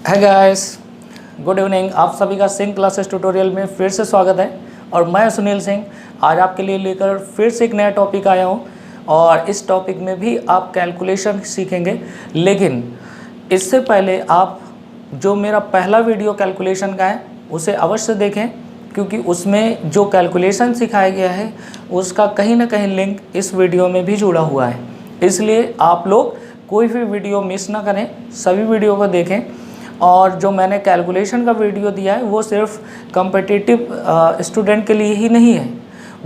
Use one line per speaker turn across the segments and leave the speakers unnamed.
है guys, good evening. आप सभी का सिंह क्लासेस ट्यूटोरियल में फिर से स्वागत है और मैं सुनील सिंह आज आपके लिए लेकर फिर से एक नया टॉपिक आया हूं और इस टॉपिक में भी आप कैलकुलेशन सीखेंगे। लेकिन इससे पहले आप जो मेरा पहला वीडियो कैलकुलेशन का है उसे अवश्य देखें, क्योंकि उसमें जो कैलकुलेशन सिखाया गया है उसका कहीं ना कहीं लिंक इस वीडियो में भी जुड़ा हुआ है। इसलिए आप लोग कोई भी वीडियो मिस ना करें, सभी वीडियो को देखें। और जो मैंने कैलकुलेशन का वीडियो दिया है वो सिर्फ कॉम्पिटिटिव स्टूडेंट के लिए ही नहीं है,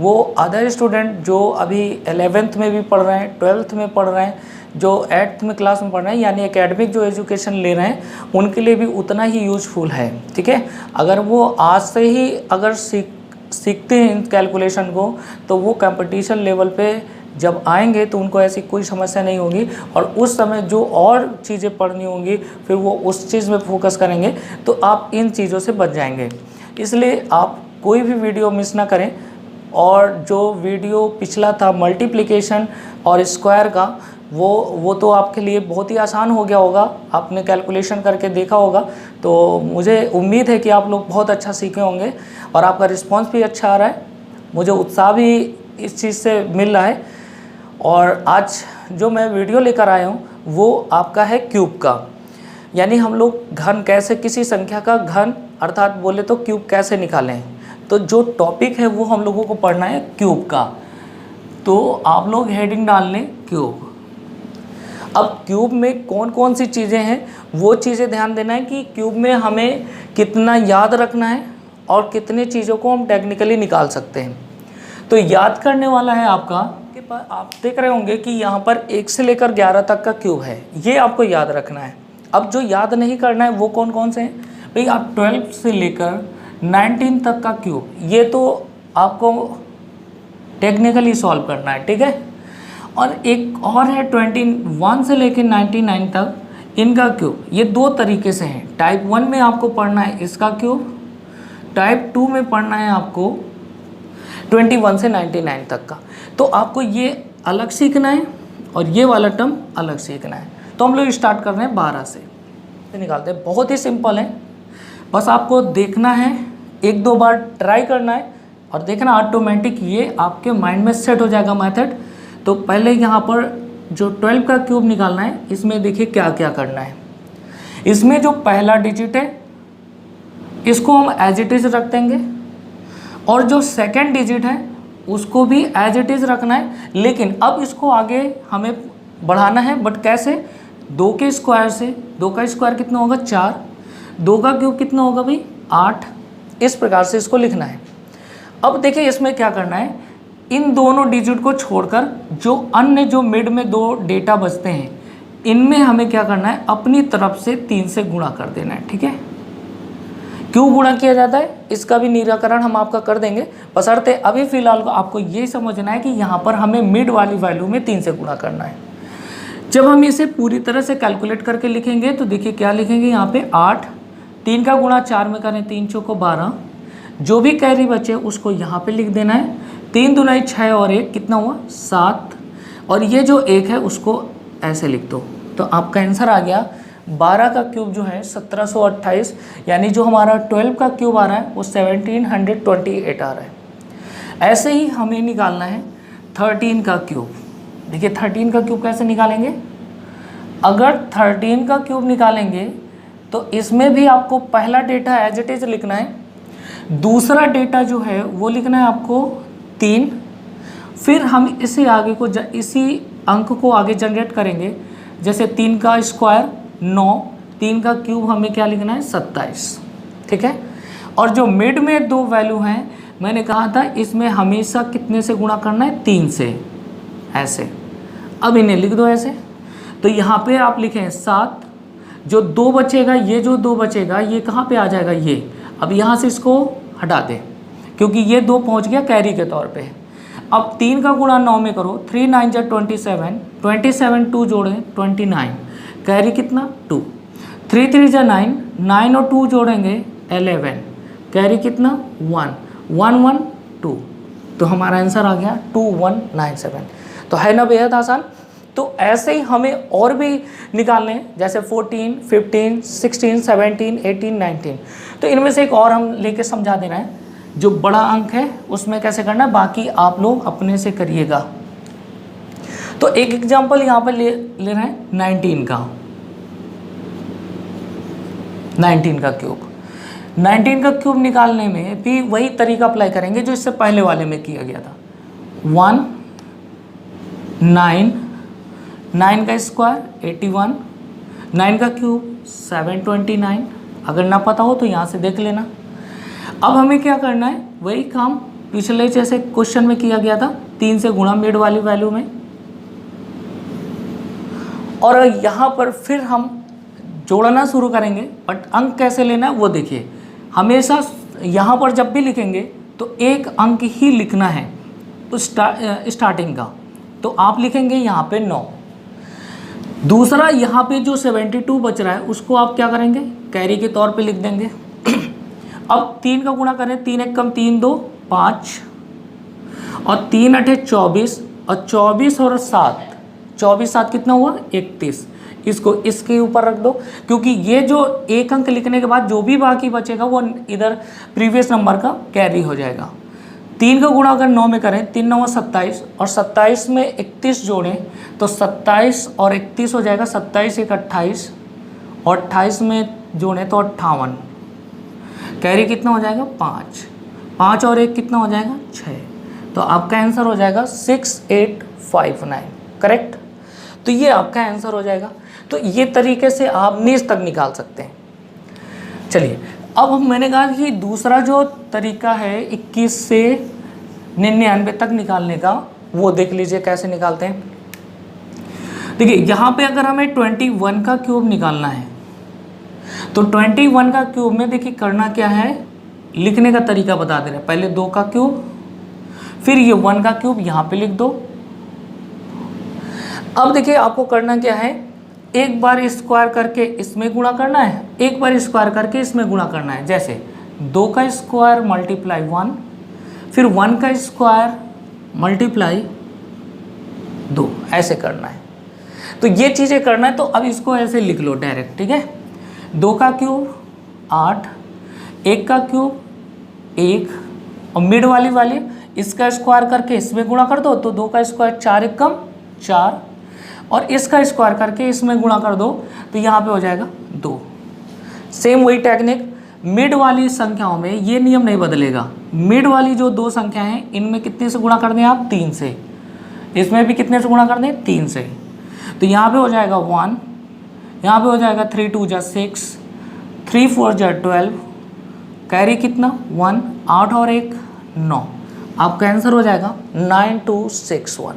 वो अदर स्टूडेंट जो अभी 11th में भी पढ़ रहे हैं, 12th में पढ़ रहे हैं, जो 8th में क्लास में पढ़ रहे हैं, यानी एकेडमिक जो एजुकेशन ले रहे हैं उनके लिए भी उतना ही यूजफुल है। ठीक है, अगर वो आज से ही अगर सीखते हैं कैलकुलेशन को तो वो कंपटीशन लेवल पे जब आएंगे तो उनको ऐसी कोई समस्या नहीं होगी और उस समय जो और चीज़ें पढ़नी होंगी फिर वो उस चीज़ में फोकस करेंगे, तो आप इन चीज़ों से बच जाएंगे। इसलिए आप कोई भी वीडियो मिस ना करें। और जो वीडियो पिछला था मल्टीप्लिकेशन और स्क्वायर का, वो तो आपके लिए बहुत ही आसान हो गया होगा, आपने कैलकुलेशन करके देखा होगा। तो मुझे उम्मीद है कि आप लोग बहुत अच्छा सीखे होंगे और आपका रिस्पॉन्स भी अच्छा आ रहा है, मुझे उत्साह भी इस चीज़ से मिल रहा है। और आज जो मैं वीडियो लेकर आया हूँ वो आपका है क्यूब का, यानी हम लोग घन कैसे, किसी संख्या का घन अर्थात बोले तो क्यूब कैसे निकालें। तो जो टॉपिक है वो हम लोगों को पढ़ना है क्यूब का। तो आप लोग हेडिंग डाल लें क्यूब। अब क्यूब में कौन कौन सी चीज़ें हैं वो चीज़ें ध्यान देना है कि क्यूब में हमें कितना याद रखना है और कितनी चीज़ों को हम टेक्निकली निकाल सकते हैं। तो याद करने वाला है आपका, आप देख रहे होंगे कि यहाँ पर 1 से लेकर 11 तक का क्यूब है, ये आपको याद रखना है। अब जो याद नहीं करना है वो कौन कौन से हैं भाई, आप 12 से लेकर 19 तक का क्यूब, ये तो आपको टेक्निकली सॉल्व करना है। ठीक है, और एक और है 21 से लेकर 99 तक, इनका क्यूब ये दो तरीके से हैं। टाइप 1 में आपको पढ़ना है इसका क्यूब, टाइप 2 में पढ़ना है आपको 21 से 99 तक का। तो आपको ये अलग सीखना है और ये वाला टर्म अलग सीखना है। तो हम लोग स्टार्ट कर रहे हैं 12 से निकालते हैं। बहुत ही सिंपल है, बस आपको देखना है, 1-2 बार ट्राई करना है और देखना ऑटोमेटिक ये आपके माइंड में सेट हो जाएगा मेथड। तो पहले यहाँ पर जो 12 का क्यूब निकालना है, इसमें देखिए क्या क्या करना है। इसमें जो पहला डिजिट है इसको हम एज इट इज़ रख देंगे और जो सेकेंड डिजिट है उसको भी एज इट इज़ रखना है। लेकिन अब इसको आगे हमें बढ़ाना है, बट कैसे, 2 के स्क्वायर से। 2 का स्क्वायर कितना होगा 4, 2 का क्यूब कितना होगा भाई 8। इस प्रकार से इसको लिखना है। अब देखिए इसमें क्या करना है, इन दोनों डिजिट को छोड़कर जो अन्य जो मिड में 2 डेटा बचते हैं इनमें हमें क्या करना है, अपनी तरफ से 3 से गुणा कर देना है। ठीक है, क्यों गुणा किया जाता है इसका भी निराकरण हम आपका कर देंगे, बशर्ते अभी फिलहाल आपको ये समझना है कि यहाँ पर हमें मिड वाली वैल्यू में 3 से गुणा करना है। जब हम इसे पूरी तरह से कैलकुलेट करके लिखेंगे तो देखिए क्या लिखेंगे यहाँ पे 8, 3 का गुणा 4 में करें 3 चौको 12, जो भी कैरी बचे उसको यहाँ पे लिख देना है। 3 दूनी 6 और 1 कितना हुआ 7, और ये जो 1 है उसको ऐसे लिख दो। तो आपका आंसर आ गया 12 का क्यूब जो है 1728, यानी जो हमारा 12 का क्यूब आ रहा है वो 1728 आ रहा है। ऐसे ही हमें निकालना है 13 का क्यूब। देखिए 13 का क्यूब कैसे निकालेंगे, अगर 13 का क्यूब निकालेंगे तो इसमें भी आपको पहला डेटा एज इट इज लिखना है, दूसरा डेटा जो है वो लिखना है आपको 3, फिर हम इसे आगे को इसी अंक को आगे जनरेट करेंगे। जैसे 3 का स्क्वायर 9, 3 का क्यूब हमें क्या लिखना है 27। ठीक है, और जो मिड में 2 वैल्यू हैं मैंने कहा था इसमें हमेशा कितने से गुणा करना है 3 से, ऐसे। अब इन्हें लिख दो ऐसे। तो यहाँ पे आप लिखें 7, जो 2 बचेगा, ये जो 2 बचेगा ये कहाँ पे आ जाएगा, ये। अब यहाँ से इसको हटा दें क्योंकि ये 2 पहुँच गया कैरी के तौर पे। अब 3 का गुणा 9 में करो, 3 9 जा 27, 27 2 जोड़ें 29, कैरी कितना 2, 3 3 जा 9, 9 और 2 जोड़ेंगे 11, कैरी कितना 1, 1 1 2। तो हमारा आंसर आ गया 2197। तो है ना बेहद आसान। तो ऐसे ही हमें और भी निकालने हैं, जैसे 14, 15, 16, 17, 18, 19। तो इनमें से एक और हम लेके समझा देना है, जो बड़ा अंक है उसमें कैसे करना है, बाकी आप लोग अपने से करिएगा। तो एक एग्जाम्पल यहाँ पर ले रहे हैं 19 का, 19 का क्यूब। 19 का क्यूब निकालने में भी वही तरीका अप्लाई करेंगे जो इससे पहले वाले में किया गया था। 1, 9, 9 का स्क्वायर 81, 9 का क्यूब 729। अगर ना पता हो तो यहाँ से देख लेना। अब हमें क्या करना है, वही काम पिछले जैसे क्वेश्चन में किया गया था, 3 से गुणा मिड वाली वैल्यू में। और यहाँ पर फिर हम जोड़ना शुरू करेंगे, बट अंक कैसे लेना है वो देखिए। हमेशा यहाँ पर जब भी लिखेंगे तो एक अंक ही लिखना है उस स्टार्टिंग का। तो आप लिखेंगे यहाँ पे 9। दूसरा यहाँ पे जो 72 बच रहा है उसको आप क्या करेंगे, कैरी के तौर पे लिख देंगे। अब 3 का गुणा करें, 3 1 कम 3 2 5 और 3 8 24 और 24 और 7, 24 7 कितना हुआ 31। इसको इसके ऊपर रख दो, क्योंकि ये जो एक अंक लिखने के बाद जो भी बाकी बचेगा वो इधर प्रीवियस नंबर का कैरी हो जाएगा। 3 का गुणा अगर 9 में करें, 3 9 27 और 27 में 31 जोड़ें तो 27 और 31 हो जाएगा 27 1 28 और 28 में जोड़ें तो 58। कैरी कितना हो जाएगा 5, 5 और 1 कितना हो जाएगा 6। तो आपका आंसर हो जाएगा 6859। करेक्ट। तो ये आपका आंसर हो जाएगा। तो ये तरीके से आप नीच तक निकाल सकते हैं। चलिए, अब मैंने कहा कि दूसरा जो तरीका है 21 से 99 तक निकालने का, वो देख लीजिए कैसे निकालते हैं। देखिए यहाँ पे अगर हमें 21 का क्यूब निकालना है तो 21 का क्यूब में देखिए करना क्या है, लिखने का तरीका बता दे रहे हैं। पहले 2 का क्यूब, फिर ये 1 का क्यूब यहाँ पे लिख दो। अब देखिए आपको करना क्या है, एक बार स्क्वायर करके इसमें गुणा करना है, एक बार स्क्वायर करके इसमें गुणा करना है। जैसे 2 का स्क्वायर मल्टीप्लाई 1, फिर 1 का स्क्वायर मल्टीप्लाई 2, ऐसे करना है। तो ये चीज़ें करना है। तो अब इसको ऐसे लिख लो डायरेक्ट, ठीक है। 2 का क्यूब 8, 1 का क्यूब 1 और मिड वाली इसका स्क्वायर करके इसमें गुणा कर दो तो 2 का स्क्वायर 4 1 कम 4 और इसका स्क्वायर करके इसमें गुणा कर दो तो यहाँ पे हो जाएगा 2। सेम वही टेक्निक, मिड वाली संख्याओं में ये नियम नहीं बदलेगा। मिड वाली जो 2 संख्या हैं इनमें कितने से गुणा कर दें आप, 3 से। इसमें भी कितने से गुणा कर दें, 3 से। तो यहाँ पे हो जाएगा 1, यहाँ पे हो जाएगा 3 2 जा 6, 3 4 जा 12, कैरी कितना 1, 8 और 1 9। आपका आंसर हो जाएगा 9261।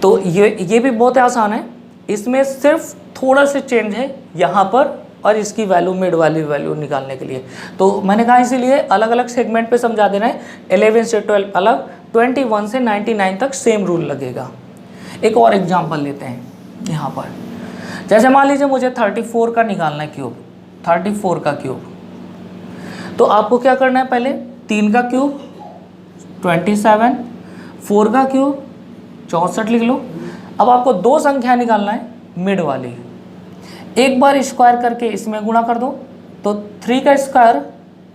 तो ये भी बहुत आसान है। इसमें सिर्फ थोड़ा सा चेंज है यहाँ पर और इसकी वैल्यू मिड वाली वैल्यू निकालने के लिए। तो मैंने कहा इसीलिए अलग अलग सेगमेंट पे समझा देना है। 11 से 12 अलग, 21 से 99 तक सेम रूल लगेगा। एक और एग्जांपल लेते हैं यहाँ पर। जैसे मान लीजिए मुझे 34 का निकालना है क्यूब, 34 का क्यूब। तो आपको क्या करना है, पहले 3 का क्यूब 27, 4 का क्यूब 64 लिख लो। अब आपको 2 संख्या निकालना है मिड वाली। एक बार स्क्वायर करके इसमें गुणा कर दो तो 3 का स्क्वायर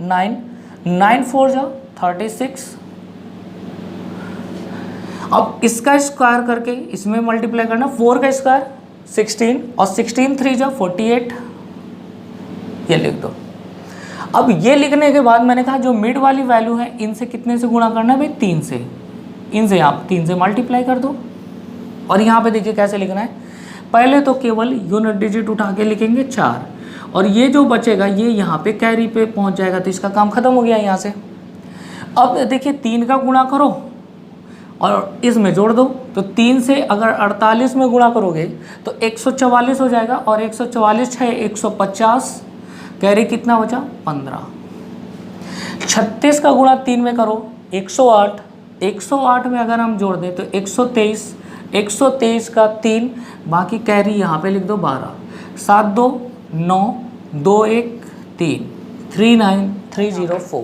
9, 9 4 जा 36। अब इसका स्क्वायर करके इसमें मल्टीप्लाई करना, 4 का स्क्वायर 16 और 16 3 जा 48, ये लिख दो। अब ये लिखने के बाद मैंने कहा जो मिड वाली वैल्यू है इनसे कितने से गुणा करना है भाई, 3 से। इनसे आप 3 से मल्टीप्लाई कर दो। और यहाँ पे देखिए कैसे लिखना है, पहले तो केवल यूनिट डिजिट उठा के लिखेंगे 4 और ये जो बचेगा ये यहाँ पे कैरी पे पहुँच जाएगा। तो इसका काम खत्म हो गया यहाँ से। अब देखिए 3 का गुणा करो और इसमें जोड़ दो। तो 3 से अगर 48 में गुणा करोगे तो 144 हो जाएगा और 144 6 150, कैरी कितना बचा 15। 36 का गुणा 3 में करो 108, 108 में अगर हम जोड़ दें तो 123, 123 का 3, बाकी कैरी यहाँ पे लिख दो 12, 7 2 9 2 1 3, 39304,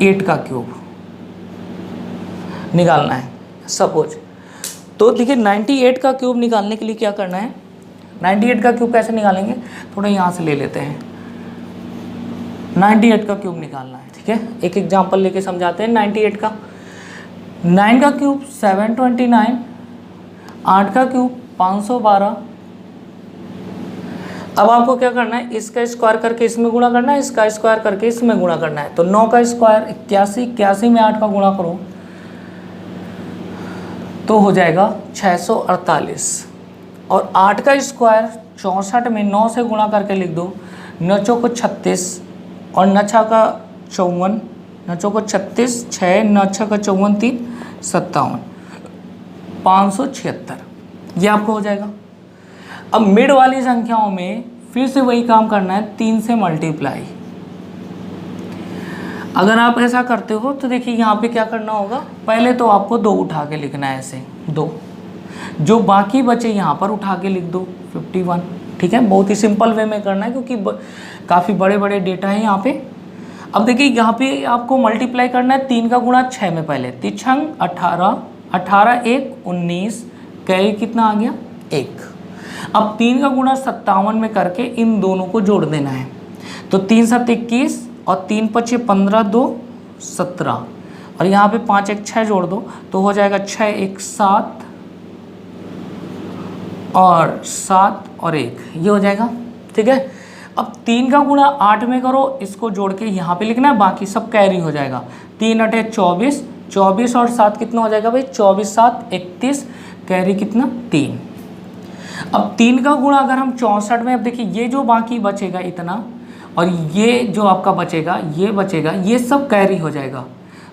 98 का क्यूब निकालना है। सपोज। तो देखिए 98 का क्यूब निकालने के लिए क्या करना है, 98 का क्यूब कैसे निकालेंगे, थोड़ा यहाँ से ले लेते हैं। 98 का क्यूब निकालना है, ठीक है। एक एग्जांपल लेके समझाते हैं 98 का। 9 का क्यूब 729, 8 का क्यूब 512। अब आपको क्या करना है, इसका स्क्वायर करके इसमें गुणा करना है, इसका स्क्वायर करके इसमें गुणा करना है। तो 9 का स्क्वायर 81, 81 में 8 का गुणा करो तो हो जाएगा 648। और 8 का स्क्वायर 64 में 9 से गुणा करके लिख दो, 9 चौको 36 और 9 छः का 54, 9 चौको 36, 6 9 छः का 54, 3 57, 576, ये आपको हो जाएगा। अब मिड वाली संख्याओं में फिर से वही काम करना है, 3 से मल्टीप्लाई। अगर आप ऐसा करते हो तो देखिए यहाँ पे क्या करना होगा, पहले तो आपको 2 उठा के लिखना है, ऐसे 2, जो बाकी बचे यहाँ पर उठा के लिख दो 51, ठीक है। बहुत ही सिंपल वे में करना है क्योंकि काफ़ी बड़े बड़े डेटा है यहाँ पे। अब देखिए यहाँ पे आपको मल्टीप्लाई करना है, 3 का गुणा 6 में, पहले 3 18, 18 1 19, कैरी कितना आ गया 1। अब 3 का गुणा 57 में करके इन दोनों को जोड़ देना है। तो 3 7 21 और 3 5 15, 2 17 और यहाँ पे 5 1 6 जोड़ दो तो हो जाएगा 6 1 7 और 7 और 1, ये हो जाएगा, ठीक है। अब 3 का गुणा 8 में करो, इसको जोड़ के यहाँ पे लिखना है, बाकी सब कैरी हो जाएगा। 3 8 24, 24 और 7 कितना हो जाएगा भाई, 24 7 31, कैरी कितना 3। अब 3 का गुणा अगर हम 64 में, अब देखिए ये जो बाकी बचेगा इतना और ये जो आपका बचेगा ये बचेगा, ये सब कैरी हो जाएगा।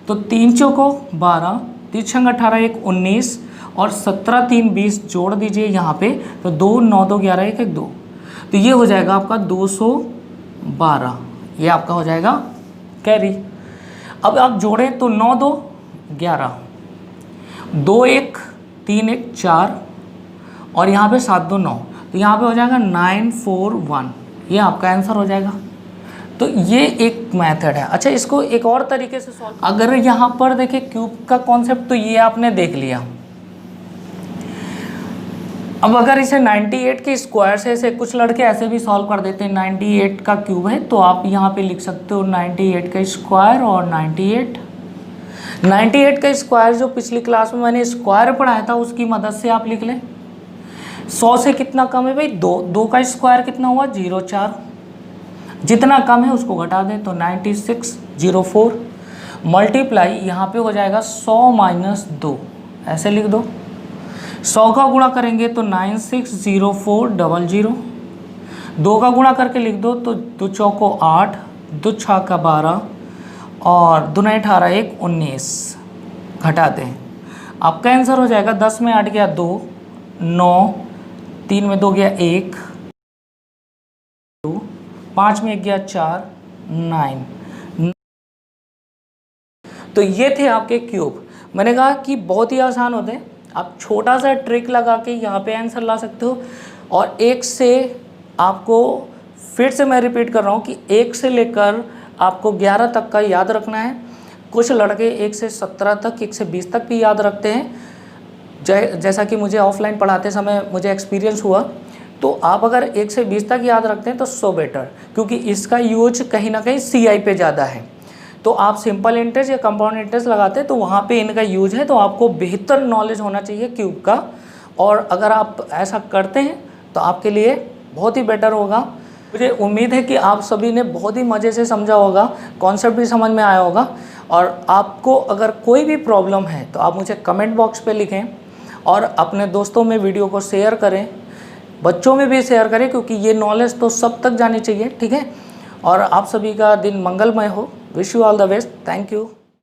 तो 3 चौको 12, 3 छंग 18 1 19 और 17 3 20 जोड़ दीजिए यहाँ पे, तो 2 9 2 11 1 1 2, तो ये हो जाएगा आपका 212, ये आपका हो जाएगा कैरी। अब आप जोड़ें तो 9 2 11, 2 1 3 1 4 और यहाँ पे 7 2 9, तो यहाँ पे हो जाएगा 941, ये आपका आंसर हो जाएगा। तो ये एक मेथड है। अच्छा, इसको एक और तरीके से सॉल्व, अगर यहाँ पर देखें क्यूब का कॉन्सेप्ट तो ये आपने देख लिया। अब अगर इसे 98 के स्क्वायर से ऐसे कुछ लड़के ऐसे भी सॉल्व कर देते हैं, 98 का क्यूब है तो आप यहाँ पे लिख सकते हो 98 का स्क्वायर और 98 का स्क्वायर जो पिछली क्लास में मैंने स्क्वायर पढ़ाया था उसकी मदद से आप लिख लें। 100 से कितना कम है भाई, 2 का स्क्वायर कितना हुआ 04, जितना कम है उसको घटा दें तो 9604 मल्टीप्लाई यहाँ पे हो जाएगा 100 - 2, ऐसे लिख दो। 100 का गुणा करेंगे तो 960400, 2 का गुणा करके लिख दो तो 2 चौको 8, 2 छः का 12 और 2 9 18 1 19, घटा दें, आपका आंसर हो जाएगा 10 में 8 गया 2, 9, 3 में 2 गया 1, 2, 5 में 1 गया 4, 9। तो ये थे आपके क्यूब। मैंने कहा कि बहुत ही आसान होते हैं, आप छोटा सा ट्रिक लगा के यहाँ पे आंसर ला सकते हो। और एक से आपको, फिर से मैं रिपीट कर रहा हूँ कि 1 से लेकर आपको 11 तक का याद रखना है। कुछ लड़के 1 से 17 तक, 1 से 20 तक भी याद रखते हैं, जैसा कि मुझे ऑफलाइन पढ़ाते समय मुझे एक्सपीरियंस हुआ। तो आप अगर 1 से 20 तक याद रखते हैं तो सो बेटर, क्योंकि इसका यूज कहीं ना कहीं CI पे ज़्यादा है। तो आप सिंपल इंटरेस्ट या कंपाउंड इंटरेस्ट लगाते हैं तो वहाँ पे इनका यूज है, तो आपको बेहतर नॉलेज होना चाहिए क्यूब का। और अगर आप ऐसा करते हैं तो आपके लिए बहुत ही बेटर होगा। मुझे उम्मीद है कि आप सभी ने बहुत ही मज़े से समझा होगा, कॉन्सेप्ट भी समझ में आया होगा। और आपको अगर कोई भी प्रॉब्लम है तो आप मुझे कमेंट बॉक्स पे लिखें और अपने दोस्तों में वीडियो को शेयर करें, बच्चों में भी शेयर करें, क्योंकि ये नॉलेज तो सब तक जानी चाहिए, ठीक है। और आप सभी का दिन मंगलमय हो। Wish you all the best. Thank you.